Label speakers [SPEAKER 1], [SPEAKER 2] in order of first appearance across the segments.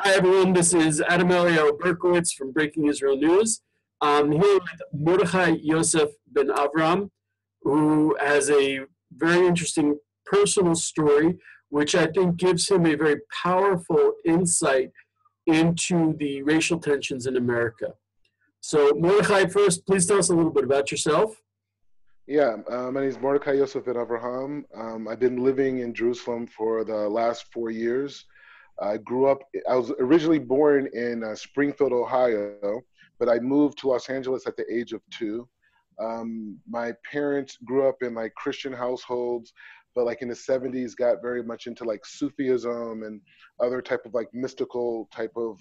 [SPEAKER 1] Hi, everyone. This is Adam Elio Berkowitz from Breaking Israel News. I'm here with Mordechai Ben Avraham, who has a very interesting personal story, which I think gives him a very powerful insight into the racial tensions in America. So, Mordechai, first, please tell us a little bit about yourself.
[SPEAKER 2] Yeah, my name is Mordechai Ben Avraham. I've been living in Jerusalem for the last 4 years. I was originally born in Springfield, Ohio, but I moved to Los Angeles at the age of 2. My parents grew up in like Christian households, but like in the 70s got very much into like Sufism and other type of like mystical type of,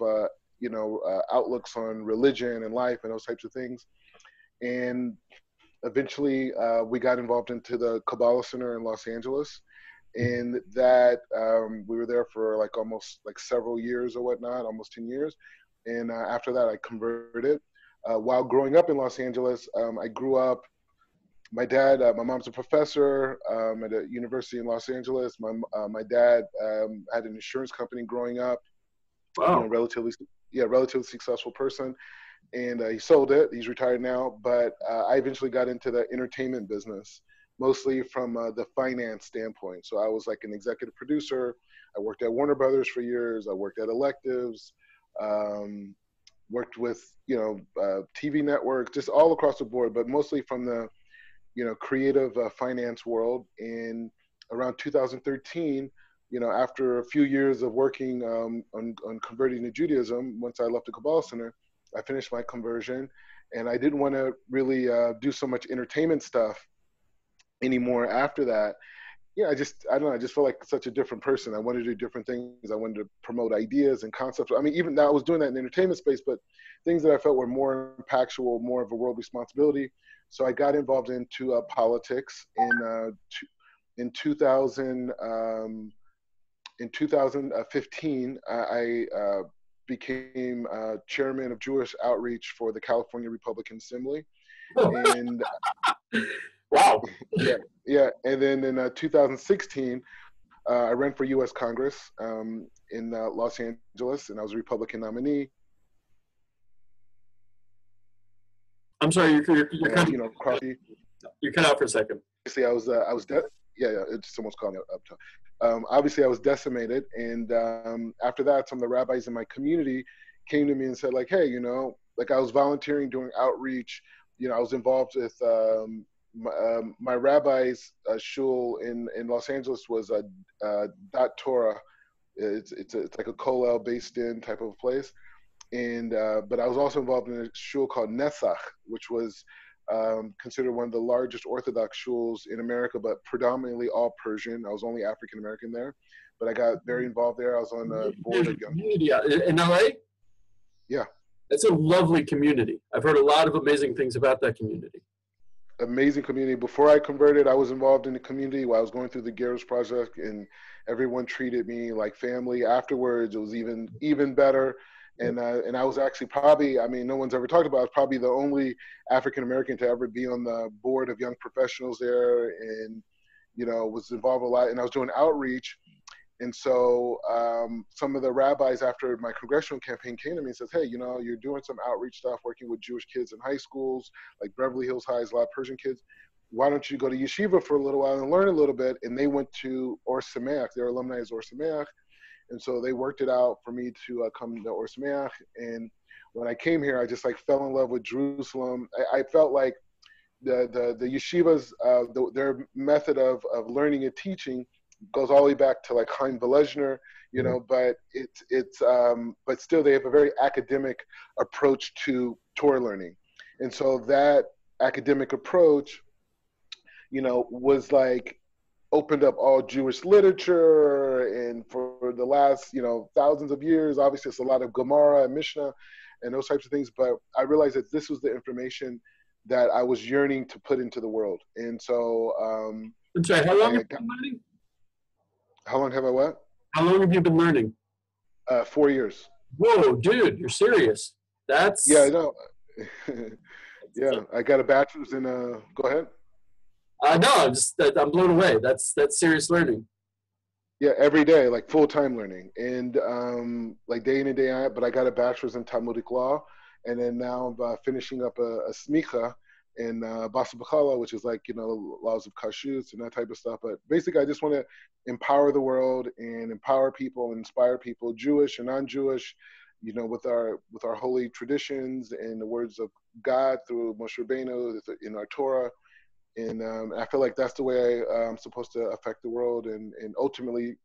[SPEAKER 2] outlooks on religion and life and those types of things. And eventually we got involved into the Kabbalah Center in Los Angeles. And that we were there for like almost like several years or whatnot, almost 10 years. And after that, I converted. While growing up in Los Angeles, I grew up, my mom's a professor at a university in Los Angeles. My dad had an insurance company growing up.
[SPEAKER 1] Wow.
[SPEAKER 2] Relatively successful person. And he sold it. He's retired now. But I eventually got into the entertainment business, mostly from the finance standpoint. So I was like an executive producer. I worked at Warner Brothers for years. I worked at Electives, worked with, TV networks, just all across the board, but mostly from the, creative finance world. And around 2013, after a few years of working on converting to Judaism, once I left the Kabbalah Center, I finished my conversion, and I didn't want to really do so much entertainment stuff anymore after that. I just felt like such a different person. I wanted to do different things. I wanted to promote ideas and concepts. I mean, even though I was doing that in the entertainment space, but things that I felt were more impactful, more of a world responsibility. So I got involved into politics in 2015. I became chairman of Jewish outreach for the California Republican Assembly. And
[SPEAKER 1] wow.
[SPEAKER 2] Yeah. And then in 2016, I ran for U.S. Congress in Los Angeles, and I was a Republican nominee.
[SPEAKER 1] I'm sorry, you're cut. You're cut out for a second.
[SPEAKER 2] Obviously, someone's calling up top. Obviously, I was decimated, and after that, some of the rabbis in my community came to me and said, like, hey, like I was volunteering doing outreach. I was involved with my rabbi's shul in Los Angeles was Dot Torah. It's like a kollel based in type of place, and but I was also involved in a shul called Nesach, which was considered one of the largest Orthodox shuls in America, but predominantly all Persian. I was only African American there, but I got very involved there. I was on the board of young
[SPEAKER 1] community in LA.
[SPEAKER 2] Yeah,
[SPEAKER 1] it's a lovely community. I've heard a lot of amazing things about that community.
[SPEAKER 2] Amazing community. Before I converted, I was involved in the community while I was going through the Geros project, and everyone treated me like family. Afterwards, it was even better. And I was actually probably, no one's ever talked about it, I was probably the only African American to ever be on the board of young professionals there, and was involved a lot. And I was doing outreach. And so some of the rabbis after my congressional campaign came to me and says, hey, you're doing some outreach stuff, working with Jewish kids in high schools, like Beverly Hills High, a lot of Persian kids. Why don't you go to Yeshiva for a little while and learn a little bit? And they went to Or Sameach. They're alumni of Or Sameach. And so they worked it out for me to come to Or Sameach. And when I came here, I just like fell in love with Jerusalem. I felt like the yeshivas, their method of learning and teaching goes all the way back to like Chaim Volozhiner, but but still they have a very academic approach to Torah learning. And so that academic approach, was like opened up all Jewish literature. And for the last, thousands of years, obviously it's a lot of Gemara and Mishnah and those types of things. But I realized that this was the information that I was yearning to put into the world. And so,
[SPEAKER 1] I'm sorry, how long have you been learning?
[SPEAKER 2] How long have I what?
[SPEAKER 1] How long have you been learning?
[SPEAKER 2] 4 years.
[SPEAKER 1] Whoa, dude, you're serious. That's...
[SPEAKER 2] Yeah, I know. Yeah, I got a bachelor's in, go ahead.
[SPEAKER 1] No, I'm blown away. That's serious learning.
[SPEAKER 2] Yeah, every day, like full-time learning, and like day in and day out. But I got a bachelor's in Talmudic law, and then now I'm finishing up a smicha in Basa B'chala, which is like, laws of kashrut and that type of stuff. But basically, I just want to empower the world and empower people and inspire people, Jewish and non-Jewish, with our holy traditions and the words of God through Moshe Rabbeinu in our Torah. And I feel like that's the way I'm supposed to affect the world and ultimately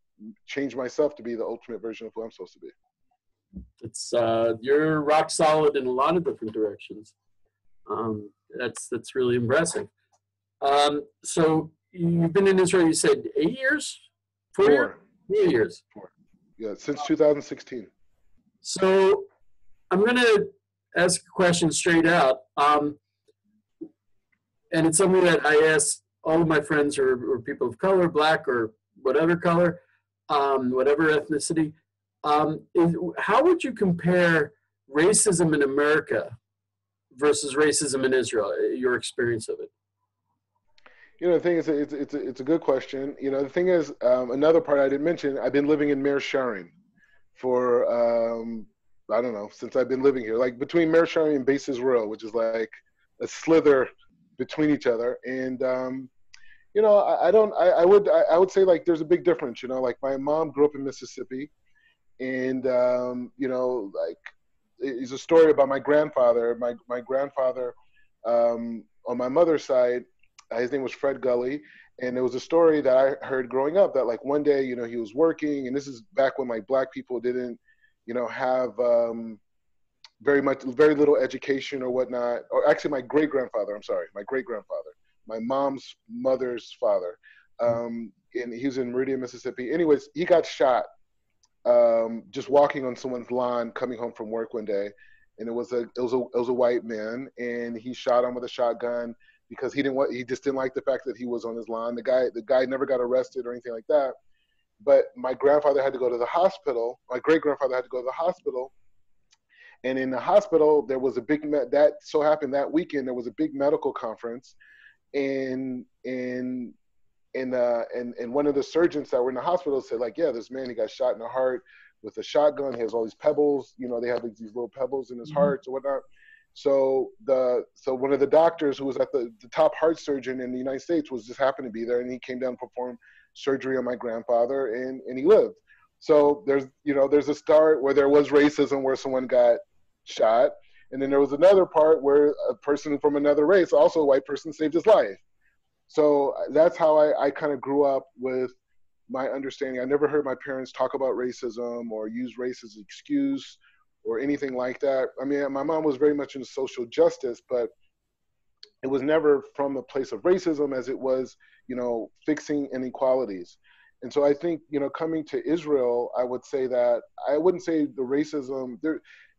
[SPEAKER 2] change myself to be the ultimate version of who I'm supposed to be.
[SPEAKER 1] It's you're rock solid in a lot of different directions. That's really impressive. So you've been in Israel, you said 8 years? 4 years? 4 years.
[SPEAKER 2] 4. Yeah, since 2016.
[SPEAKER 1] So I'm going to ask a question straight out. And it's something that I ask all of my friends or people of color, black or whatever color, whatever ethnicity. How would you compare racism in America versus racism in Israel, your experience of it?
[SPEAKER 2] The thing is, it's a good question. The thing is, another part I didn't mention, I've been living in Meir Sharim for, I don't know, since I've been living here. Like between Meir Sharim and Beis Israel, which is like a slither between each other. And, I would say like there's a big difference, like my mom grew up in Mississippi, and, like it's a story about my grandfather. My grandfather, on my mother's side, his name was Fred Gully. And there was a story that I heard growing up that like one day, he was working, and this is back when like black people didn't, have, very little education or whatnot. Or actually my great-grandfather, my mom's mother's father. And he was in Meridian, Mississippi. Anyways, he got shot just walking on someone's lawn coming home from work one day. And it was a white man, and he shot him with a shotgun because he just didn't like the fact that he was on his lawn. The guy never got arrested or anything like that. But my grandfather had to go to the hospital. My great-grandfather had to go to the hospital. And in the hospital, there was a big, that so happened that weekend, there was a big medical conference. And one of the surgeons that were in the hospital said, like, yeah, this man, he got shot in the heart with a shotgun. He has all these pebbles, they have these little pebbles in his heart or whatnot. So one of the doctors who was at the top heart surgeon in the United States just happened to be there, and he came down to perform surgery on my grandfather, and he lived. So there's a start where there was racism, where someone got shot. And then there was another part where a person from another race, also a white person, saved his life. So that's how I kind of grew up with my understanding. I never heard my parents talk about racism or use race as an excuse or anything like that. I mean, my mom was very much into social justice, but it was never from a place of racism as it was, fixing inequalities. And so I think, coming to Israel, I would say that I wouldn't say the racism,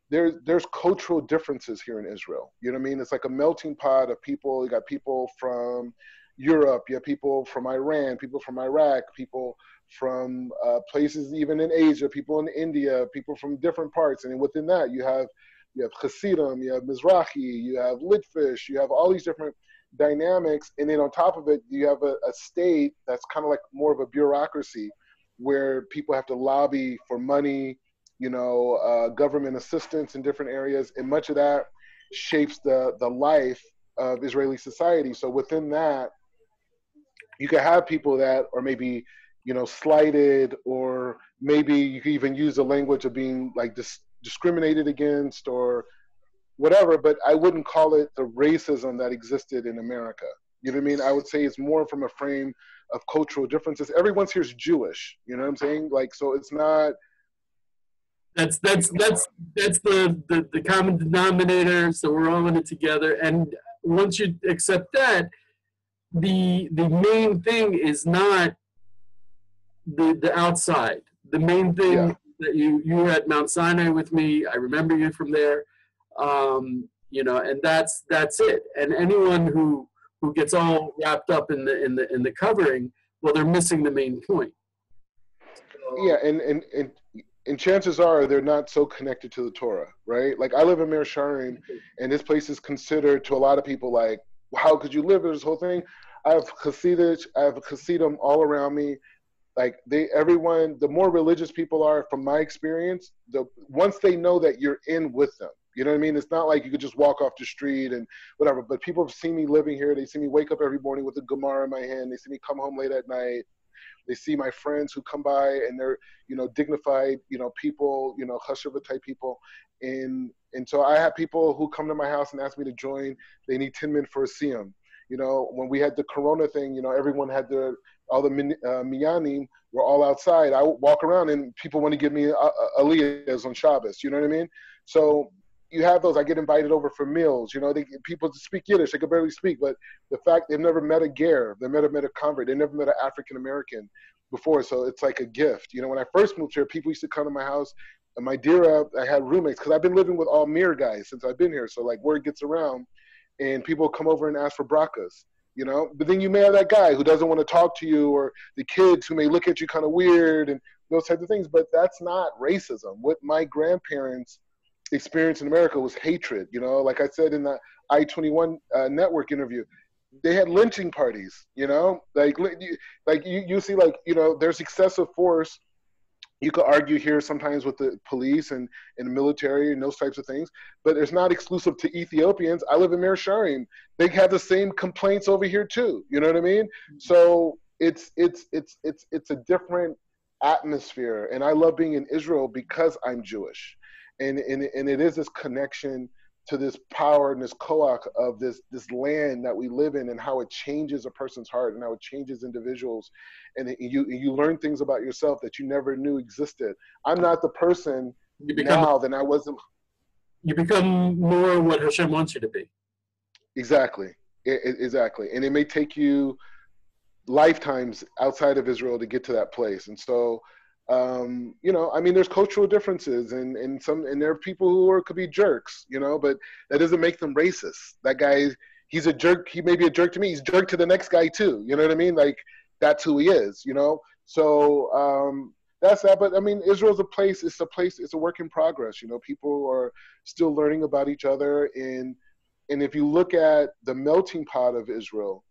[SPEAKER 2] there's cultural differences here in Israel. You know what I mean? It's like a melting pot of people. You got people from Europe, you have people from Iran, people from Iraq, people from places even in Asia, people in India, people from different parts. And within that, you have Hasidim, you have Mizrahi, you have Litvish, you have all these different dynamics. And then on top of it, you have a state that's kind of like more of a bureaucracy where people have to lobby for money, government assistance in different areas. And much of that shapes the life of Israeli society. So within that, you can have people that are maybe, slighted, or maybe you can even use the language of being like discriminated against or whatever, but I wouldn't call it the racism that existed in America. You know what I mean? I would say it's more from a frame of cultural differences. Everyone's here is Jewish. You know what I'm saying? Like, so it's not.
[SPEAKER 1] That's the common denominator. So we're all in it together. And once you accept that, the main thing is not the outside. The main thing that you were at Mount Sinai with me. I remember you from there. And that's it. And anyone who gets all wrapped up in the covering, well, they're missing the main point. So,
[SPEAKER 2] yeah, and chances are they're not so connected to the Torah, right? Like I live in Meir Sharim, and this place is considered to a lot of people like, how could you live in this whole thing? I have Hasidim all around me. Like everyone, the more religious people are, from my experience, once they know that you're in with them, you know what I mean? It's not like you could just walk off the street and whatever, but people have seen me living here. They see me wake up every morning with a Gemara in my hand. They see me come home late at night. They see my friends who come by and they're, dignified, people, Chashuva type people. And so I have people who come to my house and ask me to join. They need 10 minutes for a siyum. When we had the Corona thing, everyone had all the minyanim were all outside. I walk around and people want to give me aliyahs on Shabbos. You know what I mean? So you have those. I get invited over for meals. People speak Yiddish. They can barely speak, but the fact they've never met a ger, they've never met a convert, they never met an African American before. So it's like a gift. When I first moved here, people used to come to my house. And my dira, I had roommates because I've been living with all Mir guys since I've been here. So like word gets around, and people come over and ask for brakas. But then you may have that guy who doesn't want to talk to you, or the kids who may look at you kind of weird and those types of things. But that's not racism. What my grandparents experienced in America was hatred. Like I said in the I-21 network interview, they had lynching parties. Like you see, like there's excessive force. You could argue here sometimes with the police and the military and those types of things, but it's not exclusive to Ethiopians. I live in Mir Sharim. They have the same complaints over here too. You know what I mean? So it's a different atmosphere. And I love being in Israel because I'm Jewish. And it is this connection to this power and this koach of this land that we live in, and how it changes a person's heart and how it changes individuals. And you learn things about yourself that you never knew existed. I'm not the person now than I was.
[SPEAKER 1] You become more what Hashem wants you to be. Exactly.
[SPEAKER 2] Exactly. And it may take you lifetimes outside of Israel to get to that place. And so, there's cultural differences and there are people who could be jerks, but that doesn't make them racist. That guy, he's a jerk. He may be a jerk to me. He's a jerk to the next guy too. You know what I mean? Like that's who he is, So, that's that. But Israel's a place. It's a work in progress. People are still learning about each other. And if you look at the melting pot of Israel,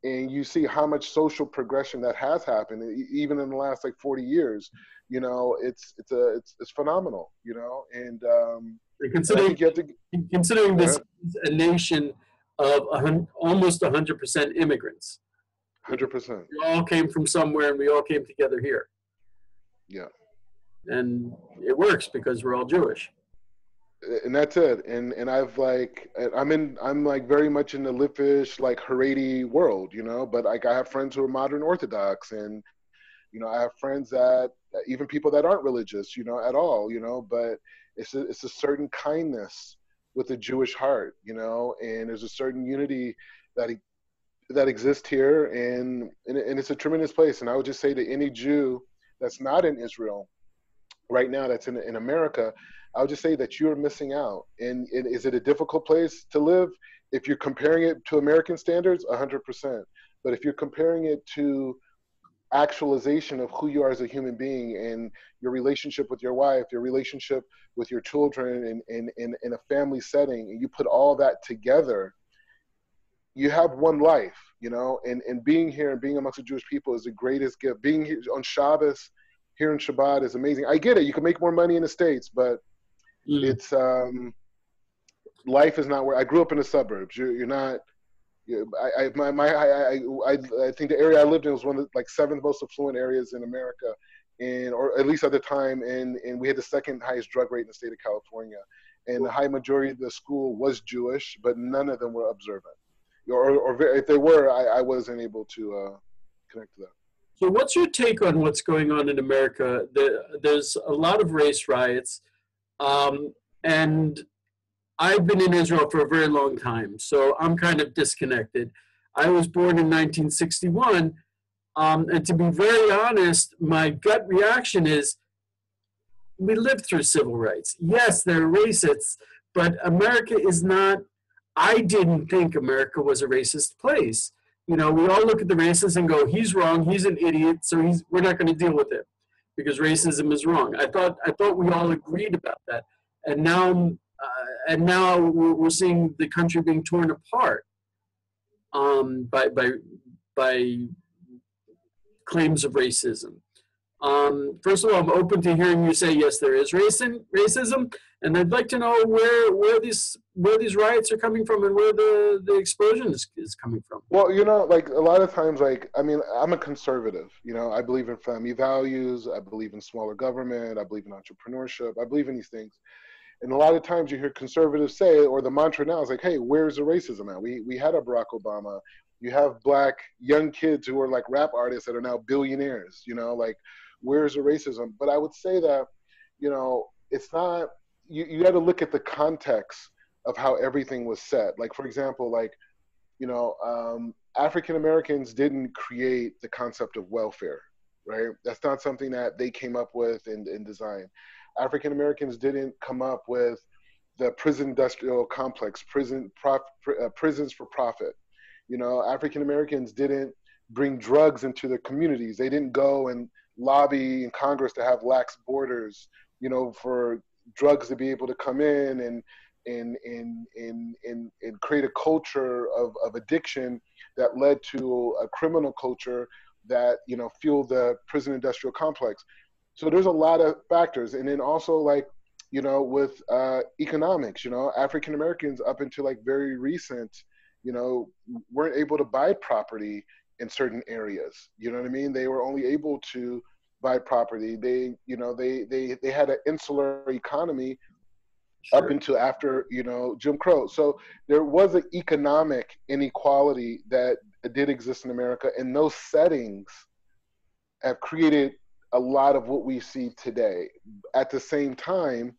[SPEAKER 2] and you see how much social progression that has happened, even in the last 40 years, it's phenomenal, and
[SPEAKER 1] considering this is a nation of almost 100% immigrants.
[SPEAKER 2] 100%.
[SPEAKER 1] We all came from somewhere, and we all came together here.
[SPEAKER 2] Yeah.
[SPEAKER 1] And it works because we're all Jewish.
[SPEAKER 2] And that's it. And I'm very much in the Litvish, Haredi world, but I have friends who are modern Orthodox, and, I have friends that even people that aren't religious, at all, but it's a certain kindness with a Jewish heart, and there's a certain unity that exists here, and it's a tremendous place. And I would just say to any Jew that's not in Israel right now, that's in America, I would just say that you're missing out. And is it a difficult place to live? If you're comparing it to American standards, 100%. But if you're comparing it to actualization of who you are as a human being, and your relationship with your wife, your relationship with your children, and in a family setting, and you put all that together, you have one life, and being here and being amongst the Jewish people is the greatest gift. Being here on Shabbos, here in Shabbat, is amazing. I get it. You can make more money in the States, but it's life is not where I grew up in the suburbs. You're not. I think the area I lived in was one of the 7th most affluent areas in America, or at least at the time, and we had the 2nd highest drug rate in the state of California, and the high majority of the school was Jewish, but none of them were observant, or if they were, I wasn't able to connect to that.
[SPEAKER 1] So what's your take on what's going on in America? There's a lot of race riots. And I've been in Israel for a very long time, so I'm kind of disconnected. I was born in 1961, and to be very honest, my gut reaction is we lived through civil rights. Yes, there are racists, but America is not, I didn't think America was a racist place. We all look at the racists and go, he's wrong, he's an idiot, so we're not going to deal with it because racism is wrong. I thought we all agreed about that. And now we're seeing the country being torn apart by claims of racism. First of all, I'm open to hearing you say yes, there is racism, and I'd like to know where these riots are coming from and where the explosion is coming from.
[SPEAKER 2] Well, like a lot of times, like, I mean, I'm a conservative. I believe in family values. I believe in smaller government. I believe in entrepreneurship. I believe in these things. And a lot of times you hear conservatives say, or the mantra now is like, hey, where's the racism at? We had a Barack Obama. You have black young kids who are like rap artists that are now billionaires, like, where's the racism? But I would say that, it's not, you got to look at the context of how everything was set. Like, for example, like, African Americans didn't create the concept of welfare, right? That's not something that they came up with in design. African Americans didn't come up with the prison industrial complex, prisons for profit. African Americans didn't bring drugs into their communities. They didn't go and lobby in Congress to have lax borders, for drugs to be able to come in and create a culture of addiction that led to a criminal culture that, fueled the prison industrial complex. So there's a lot of factors. And then also, like, with economics, African Americans up until like very recent, weren't able to buy property in certain areas. You know what I mean? They were only able to buy property. They had an insular economy up until after, Jim Crow. So there was an economic inequality that did exist in America, and those settings have created a lot of what we see today. At the same time,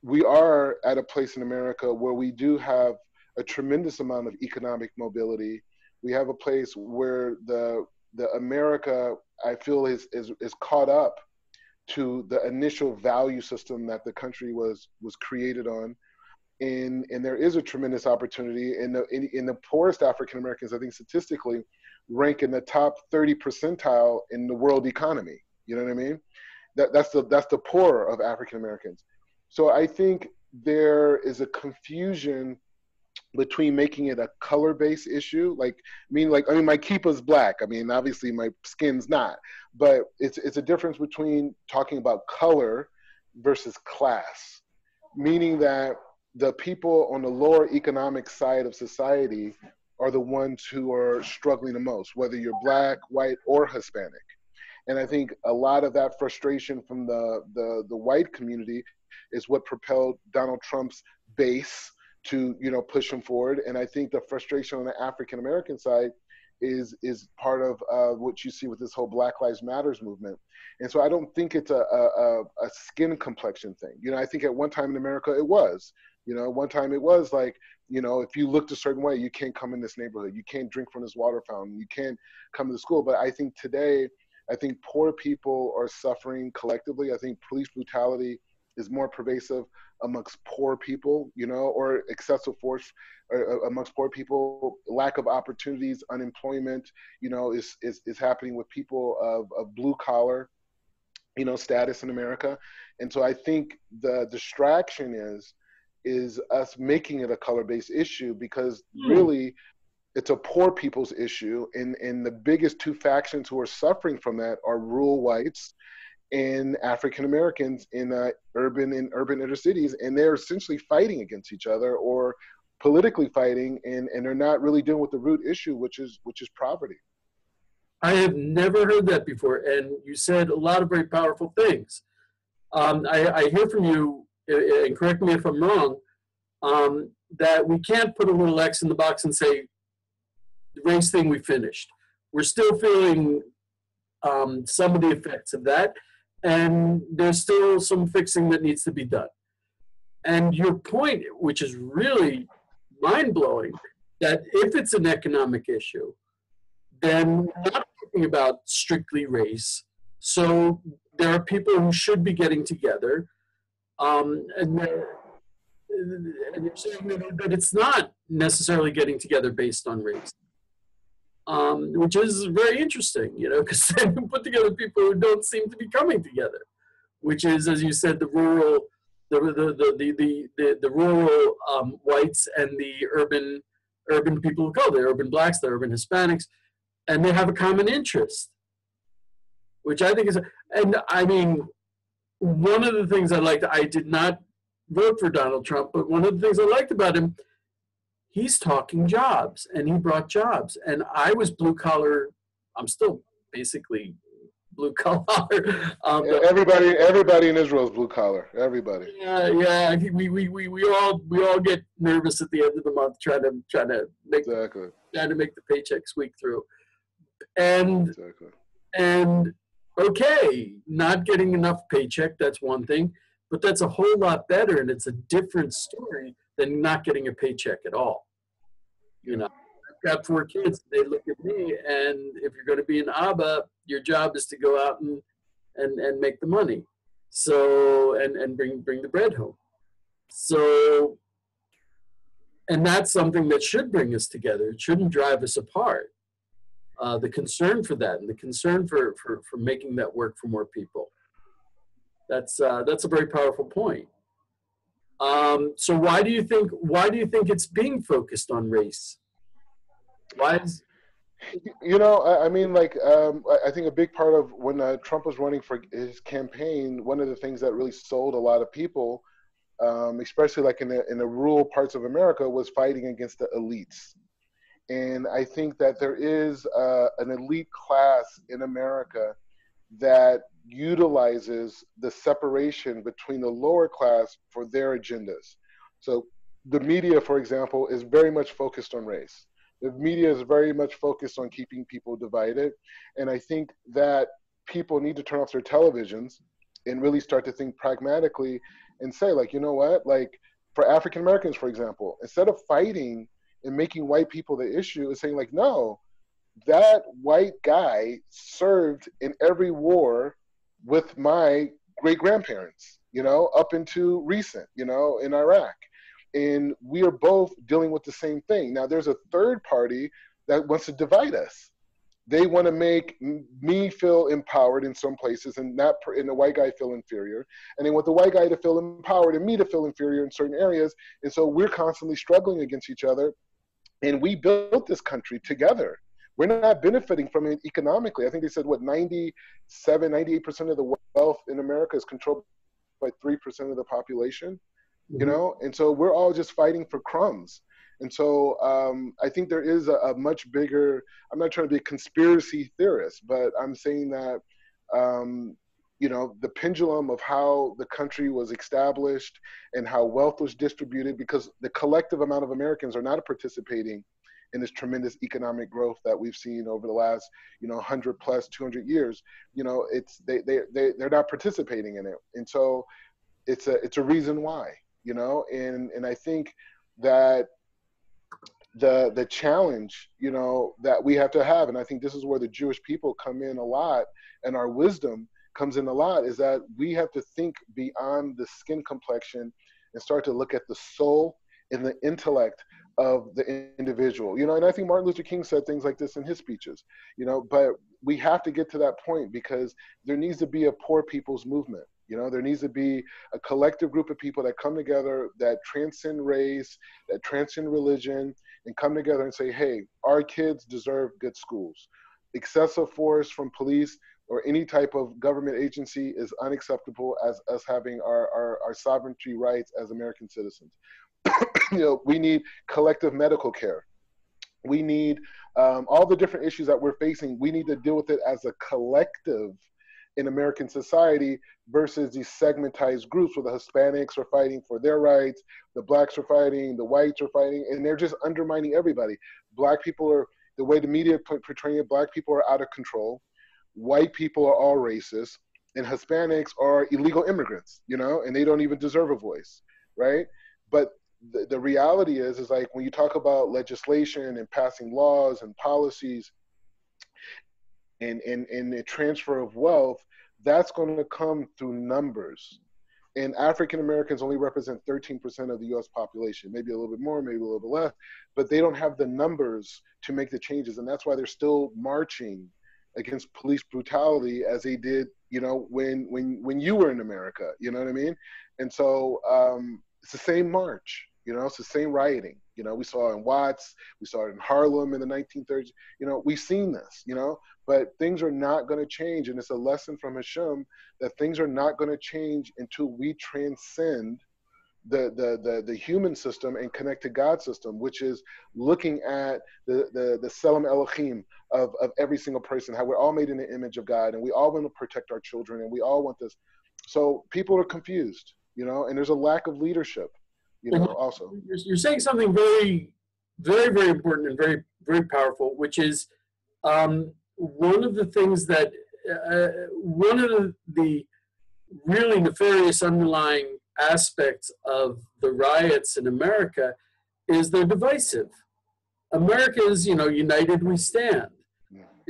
[SPEAKER 2] we are at a place in America where we do have a tremendous amount of economic mobility. We have a place where the America, I feel, is caught up to the initial value system that the country was created on. And there is a tremendous opportunity. In the poorest African Americans, I think statistically, rank in the top 30 percentile in the world economy. You know what I mean? That's the poor of African Americans. So I think there is a confusion between making it a color-based issue. Like, my kippa's black. I mean, obviously my skin's not, but it's a difference between talking about color versus class, meaning that the people on the lower economic side of society are the ones who are struggling the most, whether you're black, white, or Hispanic. And I think a lot of that frustration from the white community is what propelled Donald Trump's base to, push him forward. And I think the frustration on the African American side is part of what you see with this whole Black Lives Matters movement. And so I don't think it's a skin complexion thing. I think at one time in America it was. One time it was like, if you looked a certain way, you can't come in this neighborhood. You can't drink from this water fountain. You can't come to the school. But I think today, poor people are suffering collectively. I think police brutality is more pervasive amongst poor people, or excessive force amongst poor people. Lack of opportunities, unemployment, is happening with people of blue collar, status in America. And so I think the distraction is us making it a color-based issue, because really it's a poor people's issue. And the biggest two factions who are suffering from that are rural whites and African Americans in urban inner cities. And they're essentially fighting against each other, or politically fighting, and they're not really dealing with the root issue, which is poverty.
[SPEAKER 1] I have never heard that before. And you said a lot of very powerful things. I hear from you, and correct me if I'm wrong, that we can't put a little X in the box and say, the race thing we finished. We're still feeling some of the effects of that, and there's still some fixing that needs to be done. And your point, which is really mind-blowing, that if it's an economic issue, then we're not talking about strictly race. So there are people who should be getting together, and you're saying that it's not necessarily getting together based on race, which is very interesting, because then you put together people who don't seem to be coming together, which is, as you said, the rural whites and the urban people of color, the urban blacks, the urban Hispanics, and they have a common interest. which I think is, and I mean, one of the things I liked, I did not vote for Donald Trump, but one of the things I liked about him, he's talking jobs, and he brought jobs. And I was blue collar. I'm still basically blue collar.
[SPEAKER 2] Everybody in Israel is blue collar. Everybody.
[SPEAKER 1] Yeah. I think we all get nervous at the end of the month trying to make the paycheck squeak through. And okay, not getting enough paycheck, that's one thing, but that's a whole lot better, and it's a different story than not getting a paycheck at all. You know, I've got 4 kids. They look at me, and if you're going to be an Abba, your job is to go out and make the money, so and bring the bread home. So, and that's something that should bring us together. It shouldn't drive us apart. The concern for that, and the concern for making that work for more people. That's a very powerful point. So why do you think it's being focused on race? Why is,
[SPEAKER 2] I mean, like, I think a big part of when Trump was running for his campaign, one of the things that really sold a lot of people, especially like in the rural parts of America, was fighting against the elites. And I think that there is an elite class in America that utilizes the separation between the lower class for their agendas. So the media, for example, is very much focused on race. The media is very much focused on keeping people divided. And I think that people need to turn off their televisions and really start to think pragmatically and say, like, you know what, like for African Americans, for example, instead of fighting and making white people the issue, is saying like, no, that white guy served in every war with my great grandparents, up into recent, in Iraq. And we are both dealing with the same thing. Now there's a third party that wants to divide us. They want to make me feel empowered in some places and the white guy feel inferior. And they want the white guy to feel empowered and me to feel inferior in certain areas. And so we're constantly struggling against each other. And we built this country together. We're not benefiting from it economically. I think they said, 98% of the wealth in America is controlled by 3% of the population, And so we're all just fighting for crumbs. And so I think there is a much bigger, I'm not trying to be a conspiracy theorist, but I'm saying that, the pendulum of how the country was established and how wealth was distributed, because the collective amount of Americans are not participating in this tremendous economic growth that we've seen over the last, 100 plus 200 years, they're not participating in it. And so it's a reason why, and I think that the challenge, that we have to have, and I think this is where the Jewish people come in a lot, and our wisdom comes in a lot, is that we have to think beyond the skin complexion and start to look at the soul and the intellect of the individual, and I think Martin Luther King said things like this in his speeches, but we have to get to that point, because there needs to be a poor people's movement. There needs to be a collective group of people that come together, that transcend race, that transcend religion, and come together and say, hey, our kids deserve good schools. Excessive force from police or any type of government agency is unacceptable as us having our sovereignty rights as American citizens. We need collective medical care. We need all the different issues that we're facing. We need to deal with it as a collective in American society versus these segmentized groups where the Hispanics are fighting for their rights, the blacks are fighting, the whites are fighting, and they're just undermining everybody. Black people are, the way the media portraying it, black people are out of control. White people are all racist, and Hispanics are illegal immigrants, and they don't even deserve a voice, right? But the reality is like when you talk about legislation and passing laws and policies and the transfer of wealth, that's going to come through numbers. And African Americans only represent 13% of the US population, maybe a little bit more, maybe a little bit less, but they don't have the numbers to make the changes. And that's why they're still marching against police brutality as they did, when you were in America, you know what I mean? And so it's the same march, it's the same rioting, You know, we saw it in Watts, we saw it in Harlem in the 1930s. You know, we've seen this, you know, but things are not going to change. And it's a lesson from Hashem that things are not going to change until we transcend the human system and connect to God's system, which is looking at the Selam Elohim of every single person, how we're all made in the image of God, and we all want to protect our children, and we all want this. So people are confused, you know, and there's a lack of leadership, you know, also.
[SPEAKER 1] You're saying something very, very, very important and very, very powerful, which is one of the things that, one of the really nefarious underlying aspects of the riots in America is they're divisive. America is, you know, united we stand.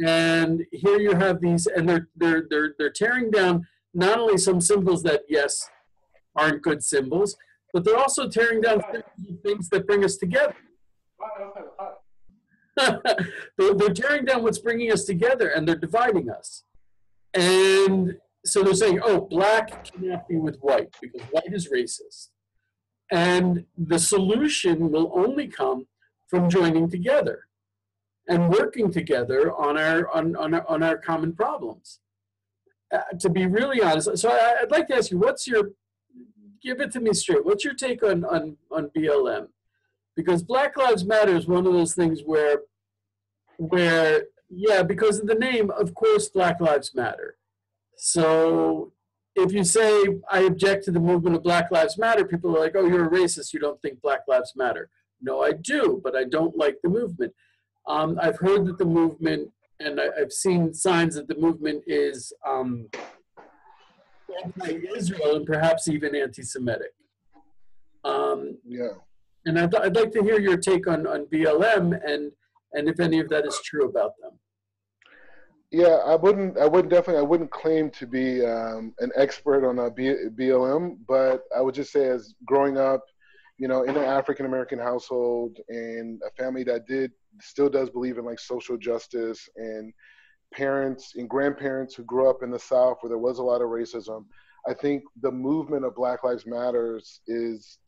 [SPEAKER 1] And here you have these, and they're tearing down not only some symbols that, yes, aren't good symbols, but they're also tearing down things that bring us together. They're tearing down what's bringing us together, and they're dividing us. And so they're saying, oh, black cannot be with white because white is racist. And the solution will only come from joining together and working together on our common problems. To be really honest, so I'd like to ask you, give it to me straight. What's your take on BLM? Because Black Lives Matter is one of those things where yeah, because of the name, of course, Black Lives Matter. So if you say, I object to the movement of Black Lives Matter, people are like, oh, you're a racist, you don't think Black Lives Matter. No, I do, but I don't like the movement. I've heard that the movement, and I've seen signs that the movement is anti-Israel and perhaps even anti-Semitic.
[SPEAKER 2] Yeah.
[SPEAKER 1] And I'd like to hear your take on BLM and if any of that is true about them.
[SPEAKER 2] Yeah, I wouldn't claim to be an expert on BLM, but I would just say, as growing up, you know, in an African American household and a family that still does believe in like social justice, and parents and grandparents who grew up in the South where there was a lot of racism, I think the movement of Black Lives Matters is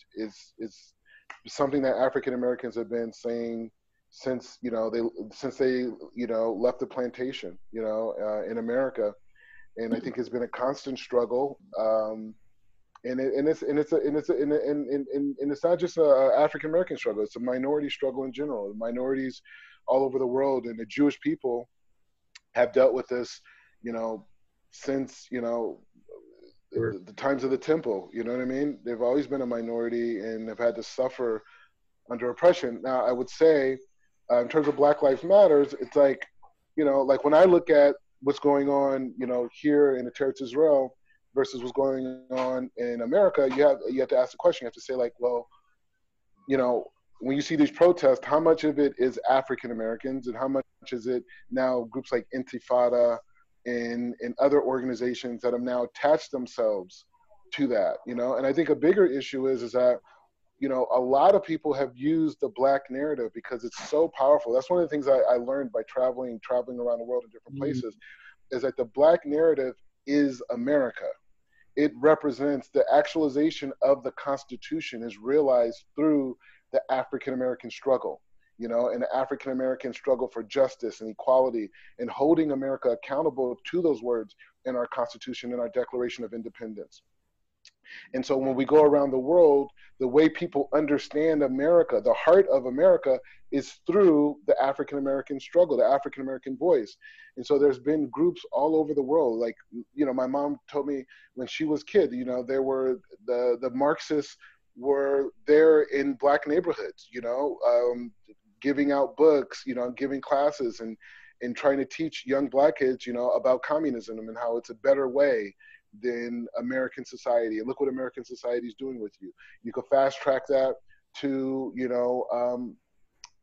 [SPEAKER 2] something that African Americans have been saying since they left the plantation, you know, in America, and I think it's been a constant struggle. And it's not just an African American struggle; it's a minority struggle in general. Minorities all over the world, and the Jewish people have dealt with this, you know, since, you know, the times of the temple. You know what I mean? They've always been a minority and have had to suffer under oppression. Now, I would say, in terms of Black Lives Matters, it's like, you know, like when I look at what's going on, you know, here in the Teretz Israel versus what's going on in America, you have to ask the question. You have to say, like, well, you know, when you see these protests, how much of it is African Americans and how much is it now groups like Intifada and other organizations that have now attached themselves to that, you know? And I think a bigger issue is that, you know, a lot of people have used the Black narrative because it's so powerful. That's one of the things I learned by traveling around the world in different places, is that the Black narrative is America. It represents the actualization of the Constitution is realized through the African American struggle, you know, and the African American struggle for justice and equality, and holding America accountable to those words in our Constitution and our Declaration of Independence. And so when we go around the world, the way people understand America, the heart of America, is through the African American struggle, the African American voice. And so there's been groups all over the world. Like, you know, my mom told me when she was a kid, you know, there were the Marxists were there in Black neighborhoods, you know, giving out books, you know, giving classes and trying to teach young Black kids, you know, about communism and how it's a better way than American society. And look what American society is doing with you. You could fast track that to, you know,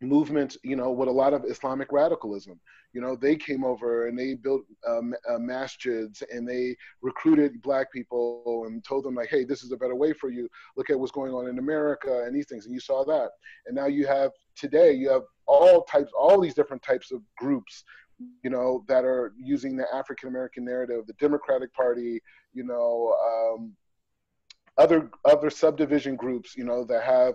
[SPEAKER 2] movements, you know, with a lot of Islamic radicalism. You know, they came over and they built masjids, and they recruited Black people and told them, like, hey, this is a better way for you. Look at what's going on in America and these things. And you saw that. And now you have all these different types of groups, you know, that are using the African American narrative, the Democratic Party, you know, other subdivision groups, that have,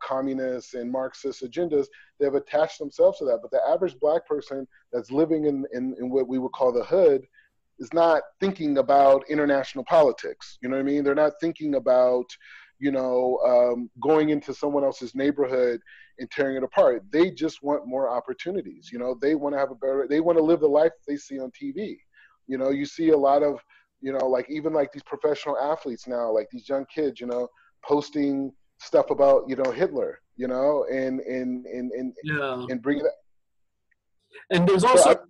[SPEAKER 2] communist and Marxist agendas. They've attached themselves to that. But the average Black person that's living in what we would call the hood is not thinking about international politics. You know what I mean? They're not thinking about, going into someone else's neighborhood and tearing it apart. They just want more opportunities. They want to have they want to live the life they see on TV. You see a lot of, like even like these professional athletes now, like these young kids, posting stuff about, Hitler, and bring that.
[SPEAKER 1] And there's also,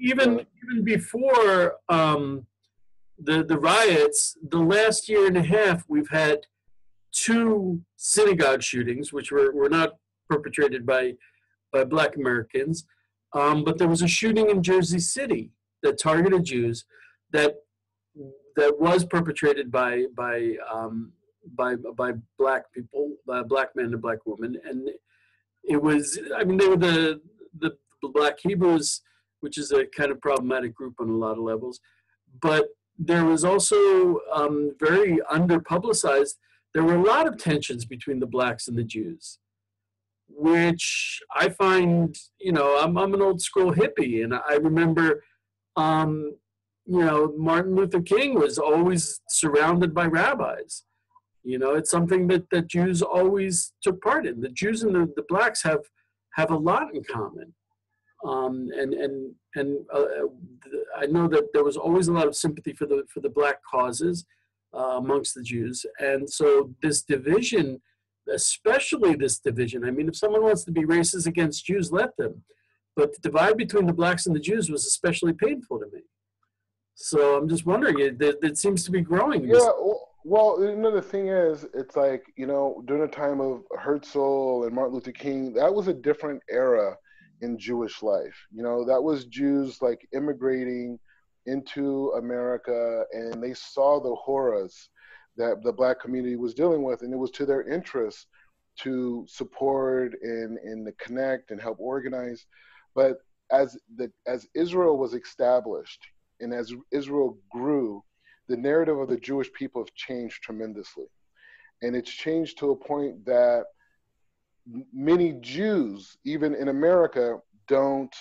[SPEAKER 1] even before the riots, the last year and a half, we've had 2 synagogue shootings, which were not perpetrated by Black Americans, but there was a shooting in Jersey City that targeted Jews that was perpetrated by Black people, by Black men and Black women, and it was, they were the Black Hebrews, which is a kind of problematic group on a lot of levels, but there was also very under-publicized. There were a lot of tensions between the Blacks and the Jews, which I find, I'm an old school hippie, and I remember, Martin Luther King was always surrounded by rabbis. It's something that Jews always took part in. The Jews and the Blacks have a lot in common. I know that there was always a lot of sympathy for the Black causes amongst the Jews, and so this division, especially this division. If someone wants to be racist against Jews, let them. But the divide between the Blacks and the Jews was especially painful to me. So I'm just wondering, it seems to be growing.
[SPEAKER 2] Yeah. Well, the thing is, it's like, during the time of Herzl and Martin Luther King, that was a different era in Jewish life. That was Jews like immigrating into America, and they saw the horrors that the Black community was dealing with, and it was to their interest to support and to connect and help organize. But as Israel was established and as Israel grew, the narrative of the Jewish people have changed tremendously. And it's changed to a point that many Jews, even in America, don't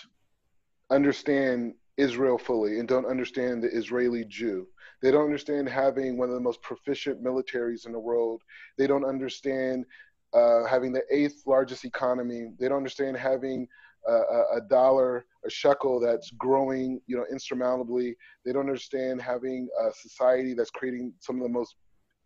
[SPEAKER 2] understand Israel fully and don't understand the Israeli Jew. They don't understand having one of the most proficient militaries in the world. They don't understand having the 8th largest economy. They don't understand having a dollar, a shekel that's growing, insurmountably. They don't understand having a society that's creating some of the most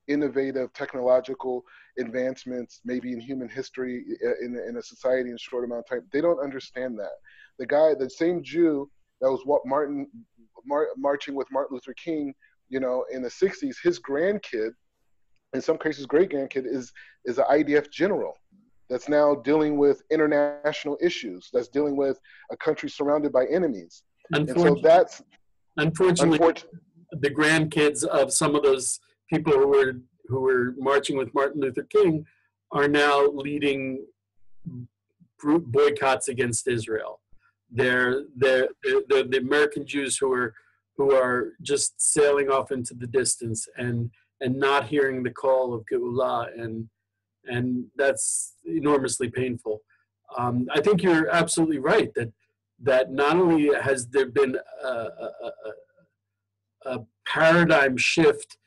[SPEAKER 2] innovative technological advancements maybe in human history in a society in a short amount of time. They don't understand that. The same Jew that was marching with Martin Luther King, in the 60s, his grandkid, in some cases great grandkid, is an IDF general that's now dealing with international issues, that's dealing with a country surrounded by enemies. And so that's
[SPEAKER 1] unfortunately the grandkids of some of those people who were marching with Martin Luther King are now leading boycotts against Israel. They're the American Jews who are just sailing off into the distance and not hearing the call of Geulah, and that's enormously painful. I think you're absolutely right that not only has there been a paradigm shift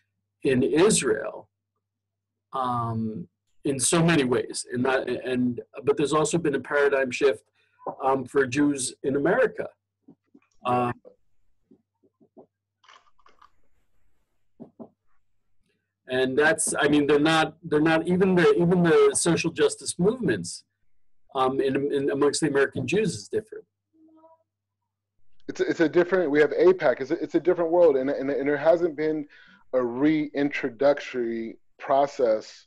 [SPEAKER 1] in Israel in so many ways, but there's also been a paradigm shift for Jews in America. And that's, they're not even the social justice movements in amongst the American Jews is different.
[SPEAKER 2] It's a different, we have AIPAC, it's a different world, and there hasn't been a reintroductory process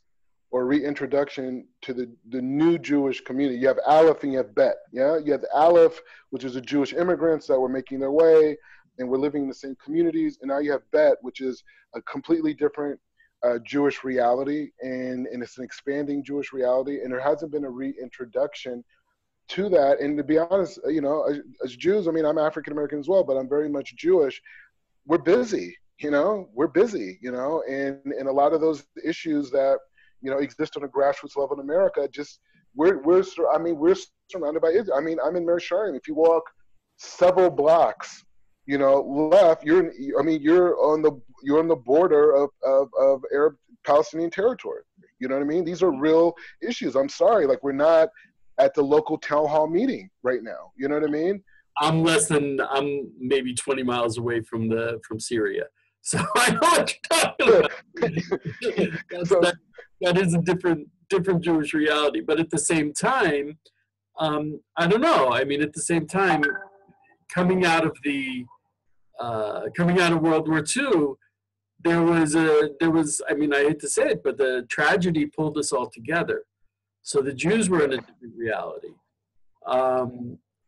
[SPEAKER 2] or reintroduction to the new Jewish community. You have Aleph and you have Bet, yeah? You have the Aleph, which is the Jewish immigrants that were making their way and were living in the same communities, and now you have Bet, which is a completely different Jewish reality, and it's an expanding Jewish reality, and there hasn't been a reintroduction to that. And to be honest, as Jews, I'm African American as well, but I'm very much Jewish. We're busy. we're busy, and a lot of those issues that, exist on a grassroots level in America, just we're surrounded by it. I mean, I'm in Mersharim. If you walk several blocks, left, you're on the border of Arab Palestinian territory. You know what I mean? These are real issues. I'm sorry, like, we're not at the local town hall meeting right now. You know what I mean?
[SPEAKER 1] I'm maybe 20 miles away from Syria. So I know what you're talking about.
[SPEAKER 2] So,
[SPEAKER 1] that is a different Jewish reality. But at the same time, I don't know. I mean, at the same time, coming out of World War II, there was, I mean, I hate to say it, but the tragedy pulled us all together. So the Jews were in a different reality.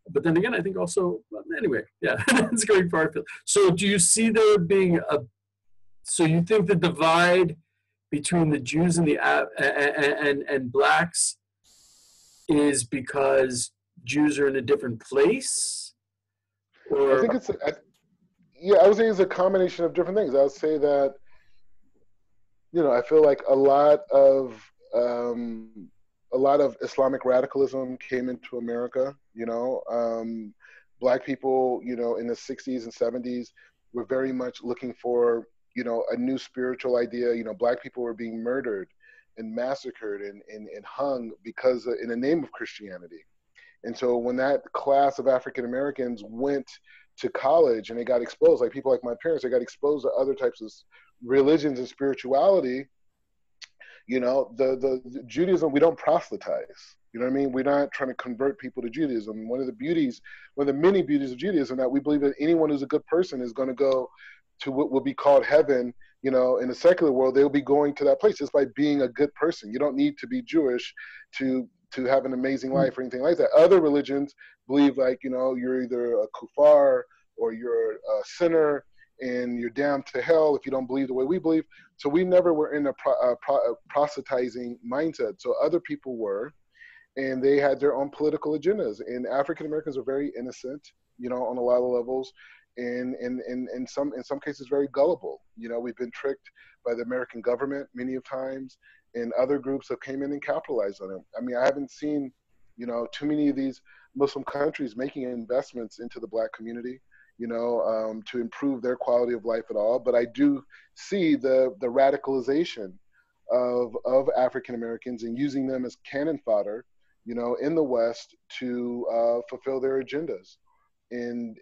[SPEAKER 1] But then again, I think also, anyway, yeah, it's going far. So do you see there being so you think the divide between the Jews and the and blacks is because Jews are in a different place? Or?
[SPEAKER 2] I think I would say it's a combination of different things. I would say that, I feel like a lot of Islamic radicalism came into America. Black people, in the 60s and 70s were very much looking for, a new spiritual idea. Black people were being murdered and massacred and hung because in the name of Christianity. And so when that class of African Americans went to college and they got exposed, like people like my parents, they got exposed to other types of religions and spirituality. The Judaism, we don't proselytize. You know what I mean? We're not trying to convert people to Judaism. One of the many beauties of Judaism, that we believe that anyone who's a good person is going to go to what will be called heaven. In the secular world, they'll be going to that place just by being a good person. You don't need to be Jewish to have an amazing life or anything like that. Other religions believe, like, you're either a kuffar or you're a sinner and you're damned to hell if you don't believe the way we believe. So we never were in a proselytizing mindset. So other people were, and they had their own political agendas. And African Americans are very innocent, on a lot of levels, and in some cases very gullible. We've been tricked by the American government many of times, and other groups have came in and capitalized on it. I mean, I haven't seen, too many of these Muslim countries making investments into the Black community, to improve their quality of life at all. But I do see the radicalization of African Americans and using them as cannon fodder, in the West to fulfill their agendas. And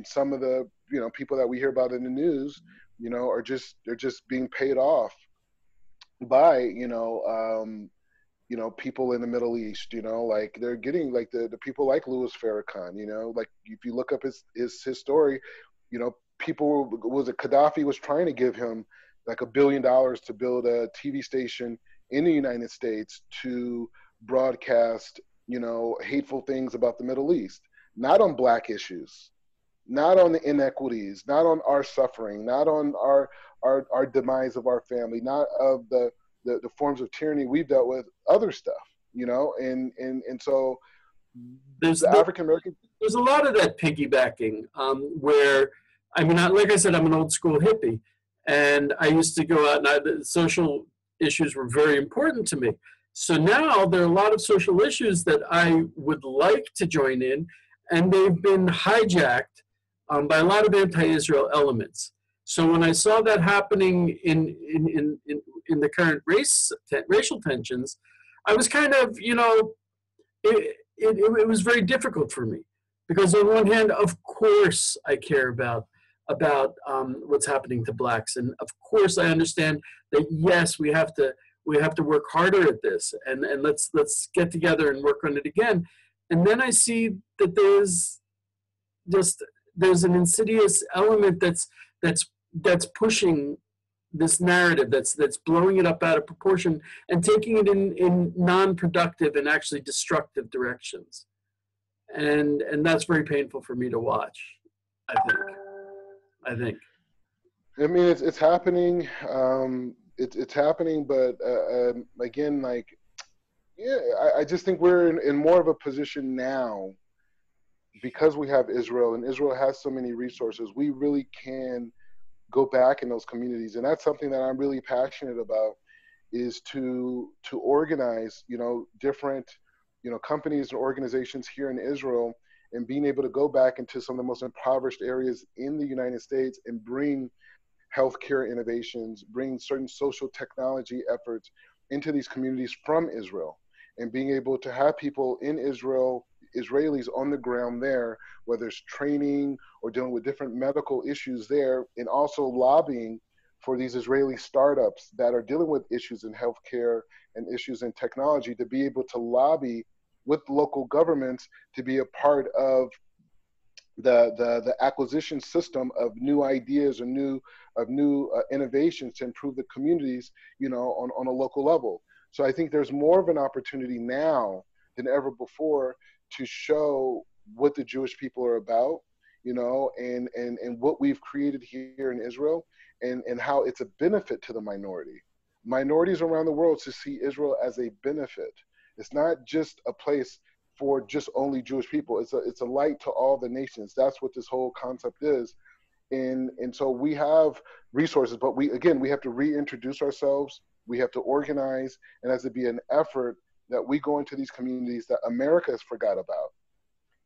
[SPEAKER 2] some of the, people that we hear about in the news, they're just being paid off by, people in the Middle East, like they're getting, like the people like Louis Farrakhan, like if you look up his story, Gaddafi was trying to give him like $1 billion to build a TV station in the United States to broadcast, hateful things about the Middle East, not on Black issues, not on the inequities, not on our suffering, not on our demise of our family, not of the forms of tyranny we've dealt with, other stuff, and so
[SPEAKER 1] there's
[SPEAKER 2] African American.
[SPEAKER 1] There's a lot of that piggybacking, where, I mean, like I said, I'm an old school hippie, and I used to go out, and the social issues were very important to me. So now there are a lot of social issues that I would like to join in, and they've been hijacked by a lot of anti-Israel elements. So when I saw that happening in the current racial tensions, I was kind of, it was very difficult for me, because on one hand, of course, I care about what's happening to Blacks, and of course, I understand that yes, we have to work harder at this, and let's get together and work on it again. And then I see that there's an insidious element that's pushing this narrative, that's blowing it up out of proportion and taking it in non-productive and actually destructive directions. And that's very painful for me to watch, I think.
[SPEAKER 2] I mean, it's happening. It's happening, but again, like, yeah, I just think we're in more of a position now, because we have Israel, and Israel has so many resources. We really can go back in those communities. And that's something that I'm really passionate about, is to organize, different, companies and organizations here in Israel, and being able to go back into some of the most impoverished areas in the United States and bring healthcare innovations, bring certain social technology efforts into these communities from Israel, and being able to have people in Israel, Israelis on the ground there, whether it's training or dealing with different medical issues there, and also lobbying for these Israeli startups that are dealing with issues in healthcare and issues in technology, to be able to lobby with local governments to be a part of the acquisition system of new ideas or new innovations to improve the communities, on a local level. So I think there's more of an opportunity now than ever before to show what the Jewish people are about, and what we've created here in Israel, and how it's a benefit to the minorities around the world, to see Israel as a benefit. It's not just a place for just only Jewish people. It's a light to all the nations. That's what this whole concept is. And so we have resources, but we have to reintroduce ourselves. We have to organize, and has to be an effort that we go into these communities that America has forgot about,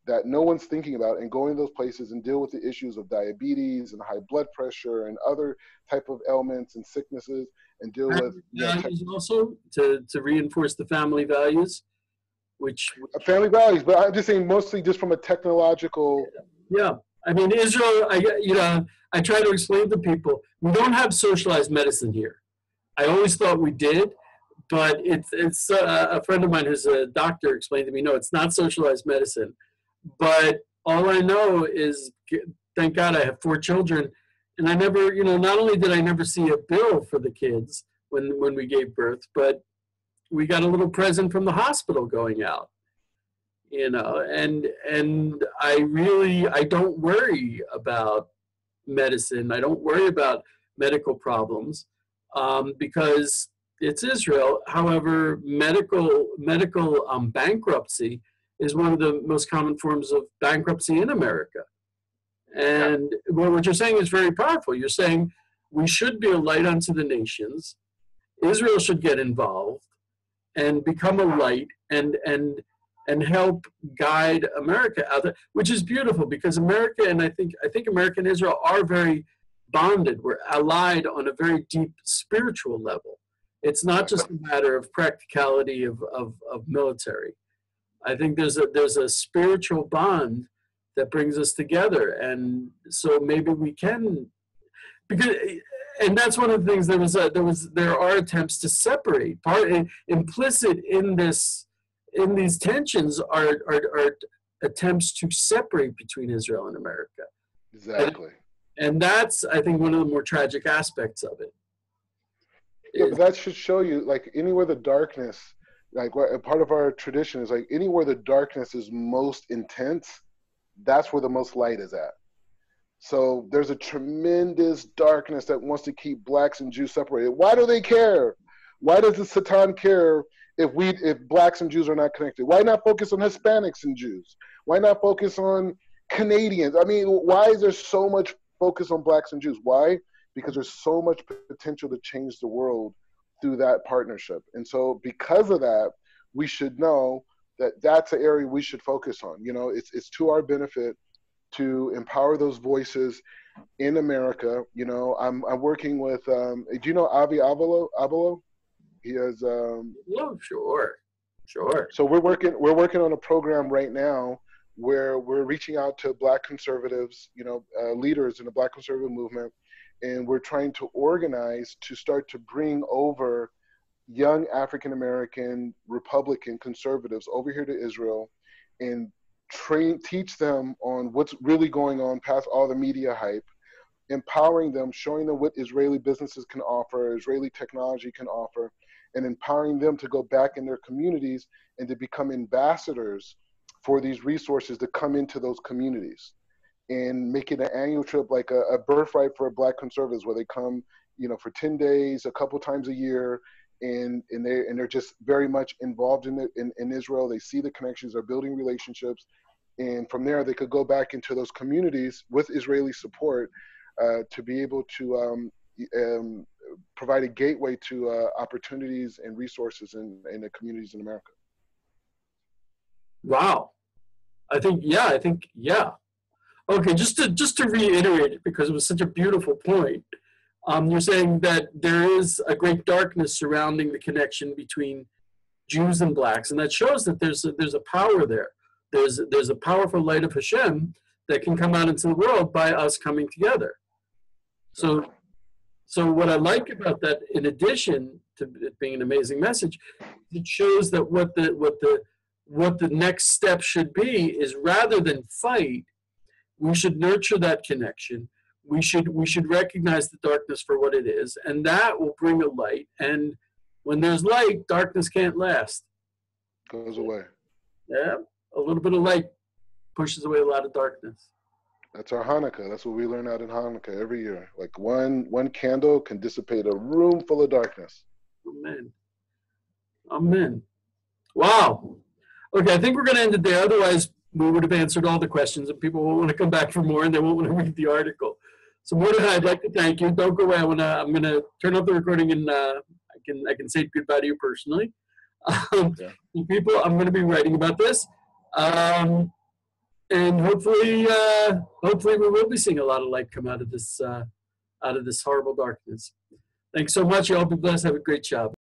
[SPEAKER 2] that no one's thinking about, and go in those places and deal with the issues of diabetes and high blood pressure and other type of ailments and sicknesses, and deal with
[SPEAKER 1] values also to reinforce the family values, which
[SPEAKER 2] family values. But I'm just saying, mostly just from a technological.
[SPEAKER 1] Yeah, I mean, Israel. I try to explain to people, we don't have socialized medicine here. I always thought we did, but it's a friend of mine who's a doctor explained to me, no, it's not socialized medicine. But all I know is, thank God I have 4 children, and I never, not only did I never see a bill for the kids when we gave birth, but we got a little present from the hospital going out, and I don't worry about medicine. I don't worry about medical problems, because it's Israel. However, medical bankruptcy is one of the most common forms of bankruptcy in America. And what you're saying is very powerful. You're saying we should be a light unto the nations. Israel should get involved and become a light and help guide America out there, which is beautiful, because America, and I think America and Israel are very bonded. We're allied on a very deep spiritual level. It's not just a matter of practicality of military. I think there's a spiritual bond that brings us together, and so maybe we can, and that's one of the things. There are attempts to separate. Implicit in these tensions are attempts to separate between Israel and America.
[SPEAKER 2] Exactly.
[SPEAKER 1] And that's, I think, one of the more tragic aspects of it.
[SPEAKER 2] Yeah, but that should show you, like, anywhere the darkness, like, part of our tradition is, like, anywhere the darkness is most intense, that's where the most light is at. So there's a tremendous darkness that wants to keep blacks and Jews separated. Why do they care? Why does the Satan care if blacks and Jews are not connected? Why not focus on Hispanics and Jews? Why not focus on Canadians? I mean, why is there so much focus on blacks and Jews? Why? Because there's so much potential to change the world through that partnership. And so because of that, we should know that that's the area we should focus on. It's to our benefit to empower those voices in America. I'm working with, do you know Avi Avalo? He has. Oh,
[SPEAKER 1] sure.
[SPEAKER 2] So we're working on a program right now where we're reaching out to Black conservatives, leaders in the Black conservative movement, and we're trying to organize to start to bring over young African American Republican conservatives over here to Israel, and teach them on what's really going on past all the media hype, empowering them, showing them what Israeli businesses can offer, Israeli technology can offer, and empowering them to go back in their communities and to become ambassadors for these resources to come into those communities, and make it an annual trip, like a birthright for Black conservatives, where they come, for 10 days, a couple times a year, and they're just very much involved in Israel. They see the connections, they're building relationships, and from there they could go back into those communities with Israeli support, to be able to provide a gateway to opportunities and resources in the communities in America.
[SPEAKER 1] Wow. I think, yeah. Okay, just to reiterate it, because it was such a beautiful point. You're saying that there is a great darkness surrounding the connection between Jews and blacks, and that shows that there's a power there. There's a powerful light of Hashem that can come out into the world by us coming together. So what I like about that, in addition to it being an amazing message, it shows that what the next step should be is, rather than fight, we should nurture that connection. We should recognize the darkness for what it is, and that will bring a light. And when there's light, darkness can't last.
[SPEAKER 2] Goes away.
[SPEAKER 1] Yeah, a little bit of light pushes away a lot of darkness.
[SPEAKER 2] That's our Hanukkah. That's what we learn out in Hanukkah every year. Like one candle can dissipate a room full of darkness.
[SPEAKER 1] Amen. Amen. Wow. Okay, I think we're going to end it there. Otherwise, we would have answered all the questions, and people will want to come back for more, and they won't want to read the article. So, Mordechai, I'd like to thank you. Don't go away. I'm going to turn off the recording, and I can say goodbye to you personally. People, I'm going to be writing about this, and hopefully we will be seeing a lot of light come out of this horrible darkness. Thanks so much. You all be blessed. Have a great job.